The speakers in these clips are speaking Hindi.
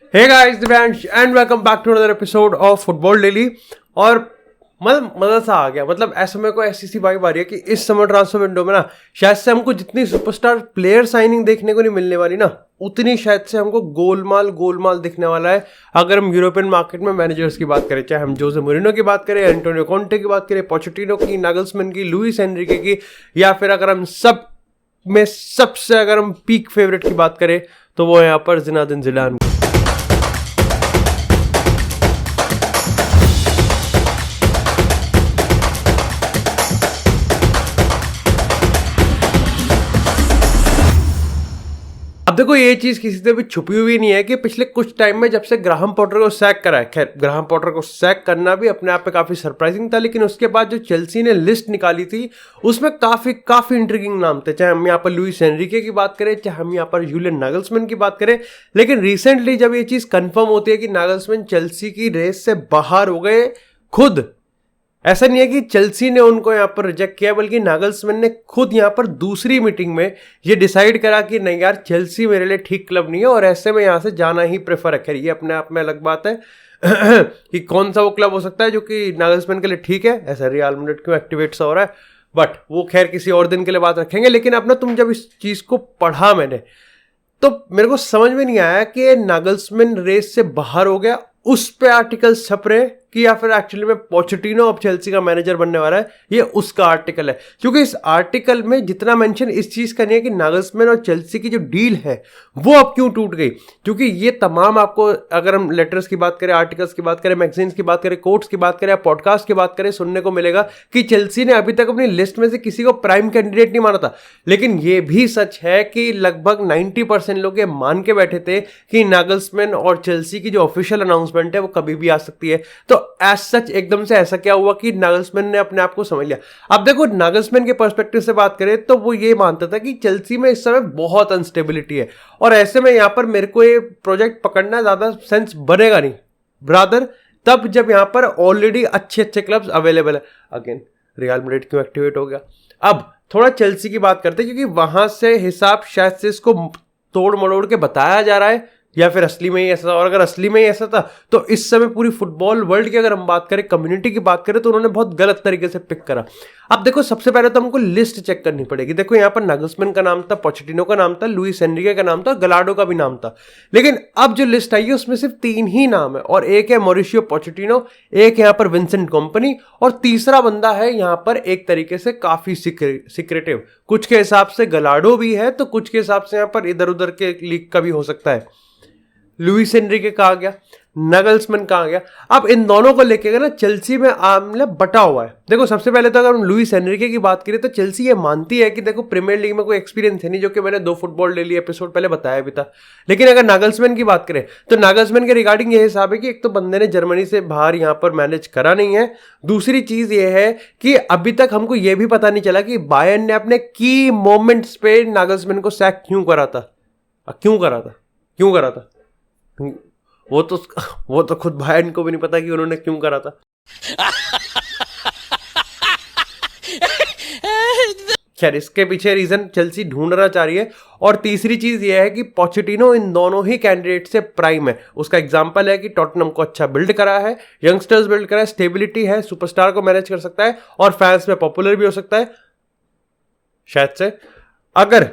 Hey guys, Divyansh and welcome back to another episode of football daily. और मजा सा आ गया। मतलब ऐसे में को ऐसी सी वाइब आ रही है कि इस समर ट्रांसफर विंडो में ना शायद से हमको जितनी सुपरस्टार प्लेयर साइनिंग देखने को नहीं मिलने वाली ना, उतनी शायद से हमको गोलमाल दिखने वाला है। अगर हम यूरोपियन मार्केट में मैनेजर्स की बात करें, चाहे हम जोसे मोरिनो की बात करें, एंटोनियो कॉन्टे की बात करें, पोचेटिनो की, नागल्समैन की, लुइस एनरिके की, या फिर अगर हम सब में सबसे अगर हम पीक फेवरेट की बात करें तो वो यहाँ पर जिनेदिन जिडान। अब देखो, ये चीज किसी से भी छुपी हुई नहीं है कि पिछले कुछ टाइम में जब से ग्राहम पॉटर को सैक करा है, खैर ग्राहम पॉटर को सैक करना भी अपने आप में काफी सरप्राइजिंग था, लेकिन उसके बाद जो चेल्सी ने लिस्ट निकाली थी उसमें काफी इंट्रिगिंग नाम थे। चाहे हम यहाँ पर लुइस एनरिके की बात करें, चाहे हम यहाँ पर जुलियन नागल्समैन की बात करें। लेकिन रिसेंटली जब ये चीज कंफर्म होती है कि नागल्समैन चेल्सी की रेस से बाहर हो गए, खुद ऐसा नहीं है कि चेल्सी ने उनको यहाँ पर रिजेक्ट किया, बल्कि नागल्समैन ने खुद यहाँ पर दूसरी मीटिंग में ये डिसाइड करा कि नहीं यार, चेल्सी मेरे लिए ठीक क्लब नहीं है और ऐसे में यहाँ से जाना ही प्रेफर है। खैर ये अपने आप में अलग बात है कि कौन सा वो क्लब हो सकता है जो कि नागल्समैन के लिए ठीक है। ऐसा रियल मैड्रिड क्यों एक्टिवेट सा हो रहा है, बट वो खैर किसी और दिन के लिए बात रखेंगे। लेकिन अब ना, तुम जब इस चीज को पढ़ा मैंने, तो मेरे को समझ में नहीं आया कि नागल्समैन रेस से बाहर हो गया, उस पे आर्टिकल छप रहे कि या फिर एक्चुअली में पोचेटिनो अब चेल्सी का मैनेजर बनने वाला है। ये उसका आर्टिकल है, क्योंकि इस आर्टिकल में जितना मेंशन इस चीज का नहीं है कि नागल्समैन और चेल्सी की जो डील है वो अब क्यों टूट गई। क्योंकि ये तमाम आपको, अगर हम लेटर्स की बात करें, आर्टिकल्स की बात करें, मैगजीन्स की बात करें, कोट्स की बात करें, पॉडकास्ट की बात करें, सुनने को मिलेगा कि चेल्सी ने अभी तक अपनी लिस्ट में से किसी को प्राइम कैंडिडेट नहीं माना था। लेकिन ये भी सच है कि लगभग 90% लोग ये मान के बैठे थे कि नागल्समैन और चेल्सी की जो ऑफिशियल अनाउंसमेंट है वो कभी भी आ सकती है। तो एज सच एकदम से ऐसा क्या हुआ कि नागल्समैन ने अपने आप को समझ लिया। अब देखो, नागल्समैन के पर्सपेक्टिव से बात करें तो वो ये मानता था कि चेल्सी में इस समय बहुत अनस्टेबिलिटी है और ऐसे में यहां पर मेरे को ये प्रोजेक्ट पकड़ना ज्यादा सेंस बनेगा नहीं ब्रादर, तब जब यहां पर ऑलरेडी अच्छे क्लब्स अवेलेबल है। अगेन रियल मैड्रिड क्यों एक्टिवेट हो गया। अब थोड़ा चेल्सी की बात करते हैं, क्योंकि वहां से हिसाब शायद से इसको तोड़ मरोड़ के बताया जा रहा है या फिर असली में ही ऐसा था। और अगर असली में ही ऐसा था तो इस समय पूरी फुटबॉल वर्ल्ड की अगर हम बात करें, कम्युनिटी की बात करें, तो उन्होंने बहुत गलत तरीके से पिक करा। अब देखो, सबसे पहले तो हमको लिस्ट चेक करनी पड़ेगी। देखो, यहाँ पर नागल्समैन का नाम था, पोचेटिनो का नाम था, लुइस एनरिके का नाम था, गलाडो का भी नाम था। लेकिन अब जो लिस्ट आई है उसमें सिर्फ 3 ही नाम है, और एक है मॉरिशियो पोचेटिनो, एक यहाँ पर विंसेंट कंपनी, और तीसरा बंदा है यहाँ पर एक तरीके से काफी सीक्रेटिव। कुछ के हिसाब से गलाडो भी है, तो कुछ के हिसाब से यहाँ पर इधर उधर के लीग का भी हो सकता है। लुइस एनरिके कहा गया, नागल्समैन कहा गया। अब इन दोनों को लेके ना चेल्सी में आमले बटा हुआ है। देखो, सबसे पहले तो अगर हम लुइस एनरिके की बात करें तो चेल्सी ये मानती है कि देखो, प्रीमियर लीग में कोई एक्सपीरियंस है नहीं, जो कि मैंने 2 फुटबॉल डेली एपिसोड पहले बताया भी था। लेकिन अगर नागल्समैन की बात करें तो नागल्समैन के रिगार्डिंग ये हिसाब है कि एक तो बंदे ने जर्मनी से बाहर यहाँ पर मैनेज करा नहीं है। दूसरी चीज ये है कि अभी तक हमको ये भी पता नहीं चला कि बायर्न ने अपने की मोमेंट्स पे नागल्समैन को सैक क्यों करा था। वो तो खुद बायर्न को भी नहीं पता कि उन्होंने क्यों करा था। खैर, इसके पीछे रीजन चेल्सी ढूंढना चाह रही है। और तीसरी चीज ये है कि पोचेटिनो इन दोनों ही कैंडिडेट से प्राइम है। उसका एग्जांपल है कि टॉटनहम को अच्छा बिल्ड करा है, यंगस्टर्स बिल्ड करा है, स्टेबिलिटी है, सुपरस्टार को मैनेज कर सकता है और फैंस में पॉपुलर भी हो सकता है शायद से। अगर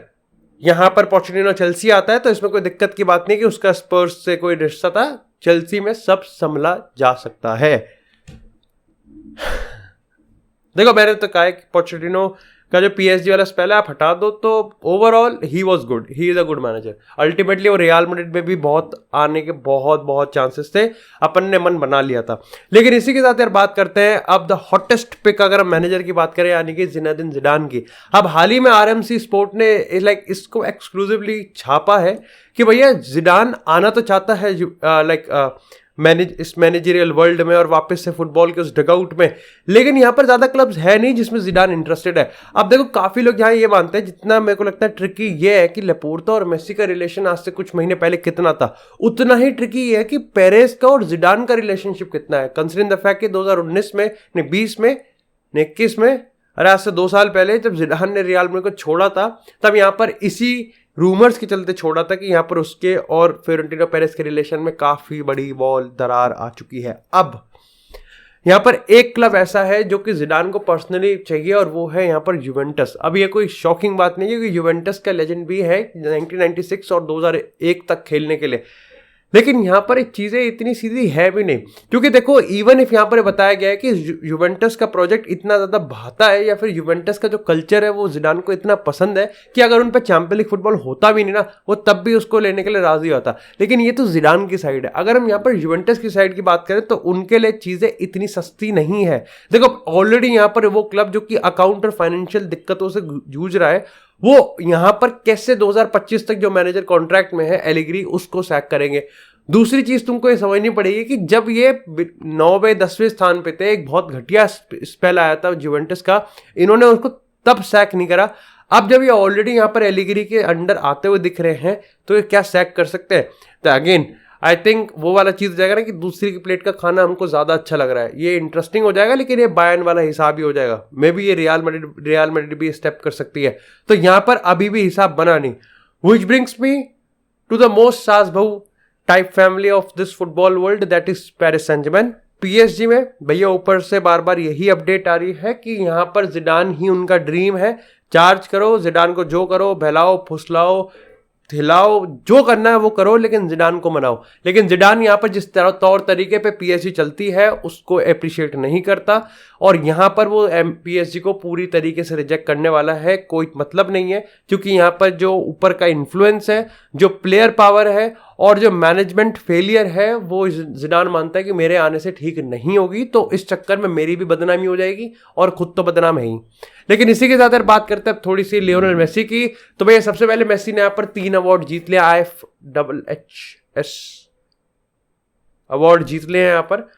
यहां पर पोचेटिनो चेल्सी आता है तो इसमें कोई दिक्कत की बात नहीं कि उसका स्पर्स से कोई रिश्ता था। चेल्सी में सब संभला जा सकता है। देखो, मैंने तो कहा है कि पोचेटिनो का जो पीएसजी वाला स्पेल है आप हटा दो, तो overall he was good, he is a good manager. Ultimately वो रियल मैड्रिड में भी बहुत आने के बहुत चांसेस थे, अपन ने मन बना लिया था। लेकिन इसी के साथ यार बात करते हैं अब द हॉटेस्ट पिक, अगर हम मैनेजर की बात करें, यानी कि जिनेदिन जिडान की। अब हाल ही में आरएमसी स्पोर्ट ने इसको एक्सक्लूसिवली छापा है कि भैया जिडान आना तो चाहता है इस मैनेजरियल वर्ल्ड में और वापस से फुटबॉल के उस डगआउट में, लेकिन यहाँ पर ज्यादा क्लब्स है नहीं जिसमें जिडान इंटरेस्टेड है। अब देखो, काफी लोग यहाँ ये मानते हैं, जितना मेरे को लगता है ट्रिकी ये है कि लेपोर्ता और मेसी का रिलेशन आज से कुछ महीने पहले कितना था, उतना ही ट्रिकी ये है कि पेरेस का और जिडान का रिलेशनशिप कितना है। कंसिडरिंग द फैक्ट कि 2019 में, 20 में, 21 में, अरे आज से 2 साल पहले जब जिडान ने रियल मैड्रिड को छोड़ा था, तब यहाँ पर इसी रूमर्स के चलते छोड़ा था कि यहाँ पर उसके और फ्लोरेंटिनो पेरेस के रिलेशन में काफ़ी बड़ी वॉल दरार आ चुकी है। अब यहाँ पर एक क्लब ऐसा है जो कि जिडान को पर्सनली चाहिए और वो है यहाँ पर यूवेंटस। अब ये कोई शॉकिंग बात नहीं है क्योंकि यूवेंटस का लेजेंड भी है 1996 और 2001 तक खेलने के लिए, लेकिन यहाँ पर चीज़ें इतनी सीधी है भी नहीं। क्योंकि देखो इवन इफ यहाँ पर बताया गया है कि यूवेंटस का प्रोजेक्ट इतना ज़्यादा भाता है या फिर यूवेंटस का जो कल्चर है वो जिडान को इतना पसंद है कि अगर उन पर चैंपियन लीग फुटबॉल होता भी नहीं ना, वो तब भी उसको लेने के लिए राजी होता। लेकिन ये तो जिडान की साइड है। अगर हम यहाँ पर यूवेंटस की साइड की बात करें तो उनके लिए चीज़ें इतनी सस्ती नहीं है। देखो ऑलरेडी यहाँ पर वो क्लब जो कि अकाउंट और फाइनेंशियल दिक्कतों से जूझ रहा है, वो यहां पर कैसे 2025 तक जो मैनेजर कॉन्ट्रैक्ट में है एलिग्री उसको सैक करेंगे। दूसरी चीज तुमको ये समझनी पड़ेगी कि जब ये 9वें 10वें स्थान पे थे, एक बहुत घटिया स्पेल आया था यूवेंटस का, इन्होंने उसको तब सैक नहीं करा। अब जब ये ऑलरेडी यहां पर एलिग्री के अंडर आते हुए दिख रहे हैं तो ये क्या सैक कर सकते हैं? तो अगेन आई थिंक वो वाला चीज हो जाएगा ना कि दूसरी की प्लेट का खाना हमको ज्यादा अच्छा लग रहा है, ये इंटरेस्टिंग हो जाएगा, लेकिन ये बायर्न वाला हिसाब ही हो जाएगा। मे बी ये रियल मैड्रिड भी स्टेप कर सकती है, तो यहां पर अभी भी हिसाब बना नहीं। Which brings me to the most saas bahu type family of this football world, that is Paris Saint Germain. PSG में भैया ऊपर से बार बार यही अपडेट आ रही है कि यहां पर जिडान ही उनका ड्रीम है। चार्ज करो जिडान को, जो करो, बहलाओ, फुसलाओ, हिलाओ, जो करना है वो करो, लेकिन जिडान को मनाओ। लेकिन जिडान यहाँ पर जिस तरह तौर तरीके पे पीएसजी चलती है उसको अप्रिशिएट नहीं करता और यहाँ पर वो पीएसजी को पूरी तरीके से रिजेक्ट करने वाला है। कोई मतलब नहीं है क्योंकि यहाँ पर जो ऊपर का इन्फ्लुएंस है, जो प्लेयर पावर है और जो मैनेजमेंट फेलियर है, वो जिडान मानता है कि मेरे आने से ठीक नहीं होगी, तो इस चक्कर में मेरी भी बदनामी हो जाएगी और खुद तो बदनाम है ही। लेकिन इसी के साथ अगर बात करते हैं थोड़ी सी लियोनेल मेसी की, तो भैया सबसे पहले मेसी ने यहाँ पर 3 अवार्ड जीत लिया, IFHS अवार्ड जीत लिए हैं यहाँ पर।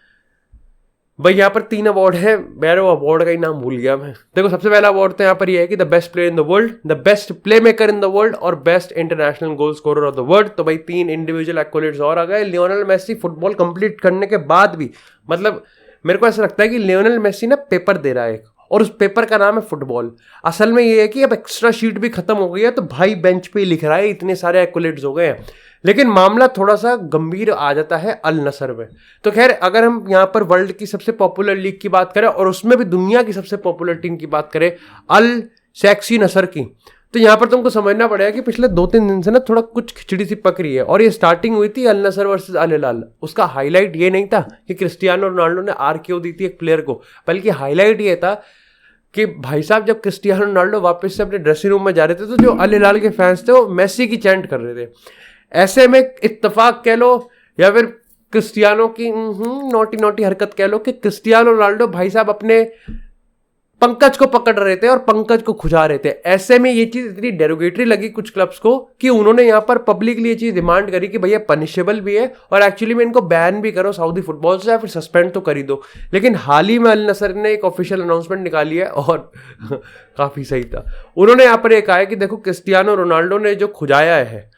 भाई यहाँ पर 3 अवार्ड है, मेरे वो अवार्ड का ही नाम भूल गया मैं। देखो सबसे पहला अवार्ड तो यहाँ पर ये है कि the best player in the world, the best playmaker in the world और best international goal scorer of the world. तो भाई 3 इंडिविजुअल एक्कोलेट्स और आ गए। लियोनेल मेसी फुटबॉल कंप्लीट करने के बाद भी, मतलब मेरे को ऐसा लगता है कि लियोनेल मेसी ना पेपर दे रहा है और उस पेपर का नाम है फुटबॉल। असल में ये है कि अब एक्स्ट्रा शीट भी खत्म हो गई है तो भाई बेंच पे ही लिख रहा है, इतने सारे एक्कोलेट्स हो गए हैं। लेकिन मामला थोड़ा सा गंभीर आ जाता है अल नसर में। तो खैर अगर हम यहाँ पर वर्ल्ड की सबसे पॉपुलर लीग की बात करें और उसमें भी दुनिया की सबसे पॉपुलर टीम की बात करें, अल सेक्सी नसर की, तो यहाँ पर तुमको समझना पड़ेगा कि पिछले 2-3 दिन से ना थोड़ा कुछ खिचड़ी सी पक रही है। और ये स्टार्टिंग हुई थी अल नसर वर्सेस अल हिलाल। उसका हाईलाइट ये नहीं था कि क्रिस्टियानो रोनाल्डो ने RKO दी थी एक प्लेयर को, बल्कि हाईलाइट ये था कि भाई साहब जब क्रिस्टियानो रोनाल्डो वापस से अपने ड्रेसिंग रूम में जा रहे थे तो जो अल हिलाल के फैंस थे वो मेसी की चैंट कर रहे थे। ऐसे में इत्तेफाक कह लो या फिर क्रिस्टियानो की नोटी नोटी हरकत कह लो कि क्रिस्टियानो रोनाल्डो भाई साहब अपने पंकज को पकड़ रहे थे और पंकज को खुजा रहे थे। ऐसे में ये चीज इतनी डेरोगेटरी लगी कुछ क्लब्स को कि उन्होंने यहाँ पर पब्लिकली ये चीज डिमांड करी कि भैया पनिशेबल भी है और एक्चुअली में इनको बैन भी करो सऊदी फुटबॉल से या फिर सस्पेंड तो कर ही दो। लेकिन हाल ही में अल नसर ने एक ऑफिशियल अनाउंसमेंट निकाली है और काफी सही था। उन्होंने यहाँ पर एक कहा है कि देखो क्रिस्टियानो रोनाल्डो ने जो खुजाया है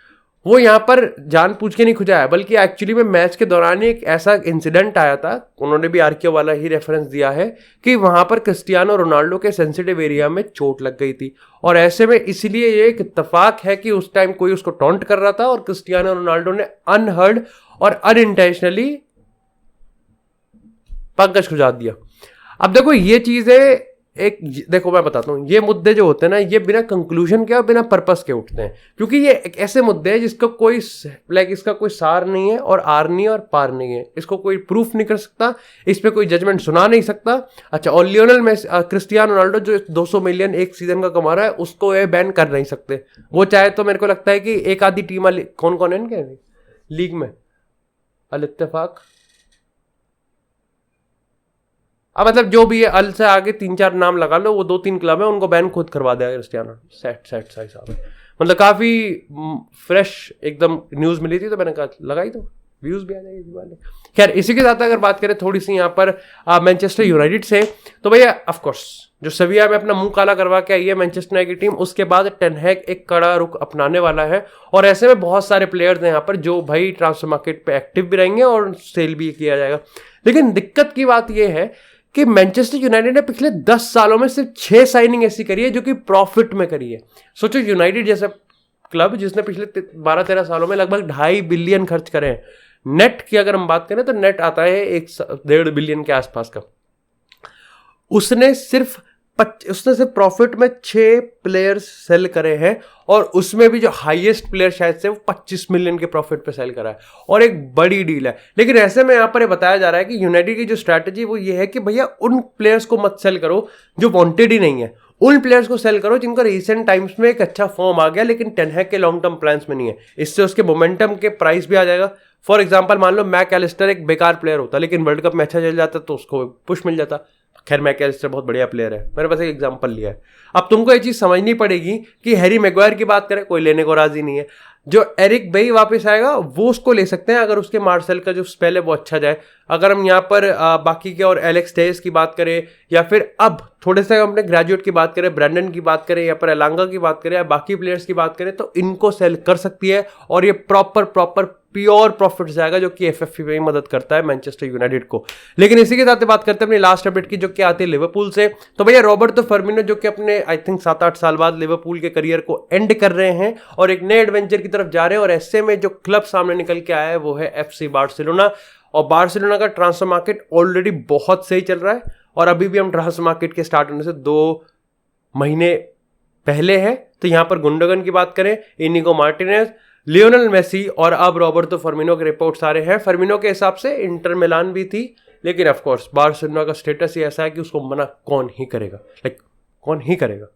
वो यहाँ पर जानबूझ के नहीं खुजाया, बल्कि एक्चुअली में मैच के दौरान ही एक ऐसा इंसिडेंट आया था, उन्होंने भी RKO वाला ही रेफरेंस दिया है कि वहां पर क्रिस्टियानो रोनाल्डो के सेंसिटिव एरिया में चोट लग गई थी। और ऐसे में इसलिए ये एक इत्तेफाक है कि उस टाइम कोई उसको टॉन्ट कर रहा था और क्रिस्टियानो रोनाल्डो ने अनहर्ड और अनइंटेंशनली पंकज खुजा दिया। अब देखो ये चीजें एक, देखो मैं बताता हूँ, ये मुद्दे जो होते हैं ना ये बिना कंक्लूजन के और बिना पर्पस के उठते हैं, क्योंकि ये एक ऐसे मुद्दे हैं जिसका कोई इसका कोई सार नहीं है और आर नहीं है और पार नहीं है। इसको कोई प्रूफ नहीं कर सकता, इस पे कोई जजमेंट सुना नहीं सकता। अच्छा, और लियोनेल मेसी, क्रिस्टियानो रोनाल्डो जो 200 मिलियन एक सीजन का कमा रहा है उसको ये बैन कर नहीं सकते। वो चाहे तो मेरे को लगता है कि एक आधी टीम, कौन कौन है इनके लीग में, अल इत्तेफाक, अब मतलब जो भी है अल से आगे 3-4 नाम लगा लो, वो 2-3 क्लब है, उनको बैन खुद करवा देगा क्रिस्टियानो। सेट सही साहब, मतलब काफी फ्रेश एकदम न्यूज मिली थी तो मैंने कहा लगाई तो व्यूज भी आ जाएगी वाले। खैर इसी के साथ अगर बात करें थोड़ी सी यहाँ पर मैनचेस्टर यूनाइटेड से, तो भैया ऑफकोर्स जो सेविया में अपना मुंह काला करवा के आई है मैनचेस्टर यूनाइटेड की टीम, उसके बाद टेन हैग एक कड़ा रुख अपनाने वाला है। और ऐसे में बहुत सारे प्लेयर्स हैं यहाँ पर जो भाई ट्रांसफर मार्केट पे एक्टिव भी रहेंगे और सेल भी किया जाएगा। लेकिन दिक्कत की बात यह है कि मैनचेस्टर यूनाइटेड ने पिछले 10 सालों में सिर्फ 6 साइनिंग ऐसी करी है जो कि प्रॉफिट में करी है। सोचो यूनाइटेड जैसा क्लब जिसने पिछले 12-13 सालों में लगभग 2.5 बिलियन खर्च करे हैं। नेट की अगर हम बात करें तो नेट आता है 1.5 बिलियन के आसपास का। उसने सिर्फ प्रॉफिट में 6 प्लेयर्स सेल करे हैं, और उसमें भी जो हाईएस्ट प्लेयर शायद से वो 25 मिलियन के प्रॉफिट पे सेल करा है, और एक बड़ी डील है। लेकिन ऐसे में यहाँ पर बताया जा रहा है कि यूनाइटेड की जो स्ट्रैटेजी वो ये है कि भैया उन प्लेयर्स को मत सेल करो जो वांटेड ही नहीं है, उन प्लेयर्स को सेल करो जिनका रिसेंट टाइम्स में एक अच्छा फॉर्म आ गया लेकिन टेन हैग के लॉन्ग टर्म प्लान्स में नहीं है। इससे उसके मोमेंटम के प्राइस भी आ जाएगा। फॉर एग्जांपल मान लो मैक एलिस्टर एक बेकार प्लेयर होता लेकिन वर्ल्ड कप में अच्छा चल जाता तो उसको पुश मिल जाता। खैर मैक एलिस्टर बहुत बढ़िया प्लेयर है, मैंने बस एक एग्जांपल लिया है। अब तुमको ये चीज समझनी पड़ेगी कि हैरी मैग्वायर की बात करें, कोई लेने को राजी नहीं है। जो एरिक बेई वापस आएगा वो उसको ले सकते हैं अगर उसके मार्सेल का जो स्पेल है वो अच्छा जाए। अगर हम यहाँ पर बाकी के और एलेक्स टेस की बात करें, या फिर अब थोड़े से अपने ग्रेजुएट की बात करें, ब्रैंडन की बात करें, या फिर एलांगा की बात करें, या बाकी प्लेयर्स की बात करें, तो इनको सेल कर सकती है और ये प्रॉपर प्योर प्रॉफिट जाएगा, जो कि एफएफपी में मदद करता है मैनचेस्टर यूनाइटेड को। लेकिन इसी के साथ बात करते हैं अपनी लास्ट अपडेट की, जो कि आती है लिवरपूल से। तो भैया रॉबर्टो फर्मिनो जो कि अपने आई थिंक 7-8 साल बाद लिवरपूल के करियर को एंड कर रहे हैं और एक नए एडवेंचर की तरफ जा रहे हैं, और ऐसे में जो क्लब सामने निकल के आया है वो है एफसी बार्सिलोना। और बार्सिलोना का ट्रांसफर मार्केट ऑलरेडी बहुत सही चल रहा है, और अभी भी हम ट्रांसफर मार्केट के स्टार्ट होने से 2 महीने पहले हैं। तो यहां पर गुंडोगन की बात करें, इनिगो मार्टिनेज, लियोनेल मेसी और अब रॉबर्टो फर्मिनो के रिपोर्ट्स आ रहे हैं। फर्मिनो के हिसाब से इंटर मिलान भी थी, लेकिन ऑफ कोर्स बार्सिलोना का स्टेटस ही ऐसा है कि उसको मना कौन ही करेगा, कौन ही करेगा।